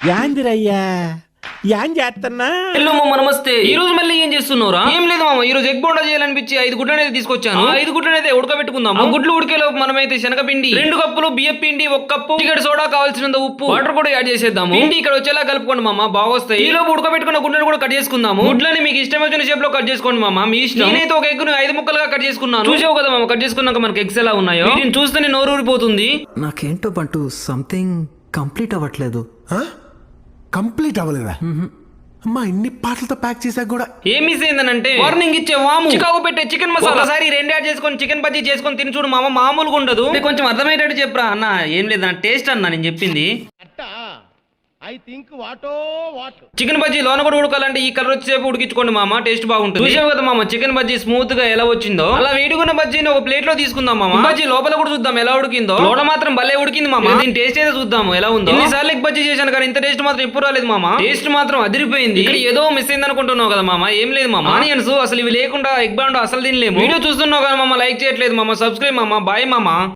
యాందిరయ్యా ఏం చేస్తున్నా? హలో మామ నమస్తే. ఈ రోజు మళ్ళీ ఏం చేస్తున్నావురా? ఏం లేదు మామ, ఈ రోజు ఎగ్ బోండా చేయాలనిపించి 5 గుడ్లు అనేది తీసుకొచ్చాను. 5 గుడ్లు అయితే ఉడకబెట్టుకుందాం. ఆ గుడ్లు ఉడికేలోపు మనమైతే శనగపిండి 2 కప్పులు, బియ్యం పిండి 1 కప్పు, చికెన్ సోడా, కావాల్సినంత ఉప్పు, వాటర్ కూడా యాడ్ చేసేద్దాము. పిండి ఇక్కడ వచ్చేలా కలుపుకోండి మామ, బాగా వస్తాయి. ఈ లోపు ఉడకబెట్టుకున్న గుడ్లను కూడా కట్ చేసుకుందాము. గుడ్లని మీకు ఇష్టం వచ్చిన షేప్ లో కట్ చేసుకోండి మామ, మీ ఇష్టం. నేనైతే ఒక ఎగ్ ను 5 ముక్కలుగా కట్ చేసుకున్నాను. చూసావు కదా మామ, కట్ చేసుకున్నాక మనకి ఎగ్స్ ఎలా ఉన్నాయో. వీటిని చూస్తేనే నోరు ఊరిపోతుంది. నాకేంటో బంటూ సంథింగ్ కంప్లీట్ అవ్వట్లేదు. కంప్లీట్ అవ్వలేదా? అమ్మా ఇన్ని పాటలతో ప్యాక్ చేశాక కూడా ఏం మిస్ అయిందనంటే వార్నింగ్ ఇచ్చే వాము, చికాకు పెట్టే చికెన్ మసాలా ఒకసారి 2 యాడ్ చేసుకొని చికెన్ బజ్జీ చేసుకొని తిని చూడు మామ, మామూలుగా ఉండదు. కొంచెం అర్థమయ్యేటట్టు చెప్పరా అన్న. ఏం లేదు నా టేస్ట్ అన్న నేను చెప్పింది. చికెన్ బజ్జీ లోన కూడా ఉడకాలంటే ఈ కలర్ వచ్చేపు ఉడికించుకోండి మామ, టేస్ట్ బాగుంటుంది. చూసావు కదా మామ చికెన్ బజ్జీ స్మూత్ గా ఎలా వచ్చిందో. అలా వేడిగున్న బజ్జీని ఒక ప్లేట్ లో తీసుకుందాం మామ. బజ్జీ లోపల కూడా చూద్దాం ఎలా ఉడికిందో. లోన మాత్రం భలే ఉడికింది మామ. దీని టేస్ట్ అయితే చూద్దాం ఎలా ఉందో. ఇన్నిసార్లు ఎగ్ బజ్జీ చేశాను కానీ ఇంత టేస్ట్ మాత్రం ఎప్పుడు రాలేదు మామ. టేస్ట్ మాత్రం అదిరిపోయింది. ఇక్కడ ఏదో మిస్ అయింది అనుకుంటున్నావు కదా మామ, ఏం లేదు మామ. ఆనియన్స్ అసలు ఇవి లేకుండా ఎగ్ బాండ్ అసలు తినలేము. వీడియో చూస్తున్నావు కదా మామ, లైక్ చేయట్లేదు మామ, సబ్స్క్రైబ్ మామ, బాయ్ మామ.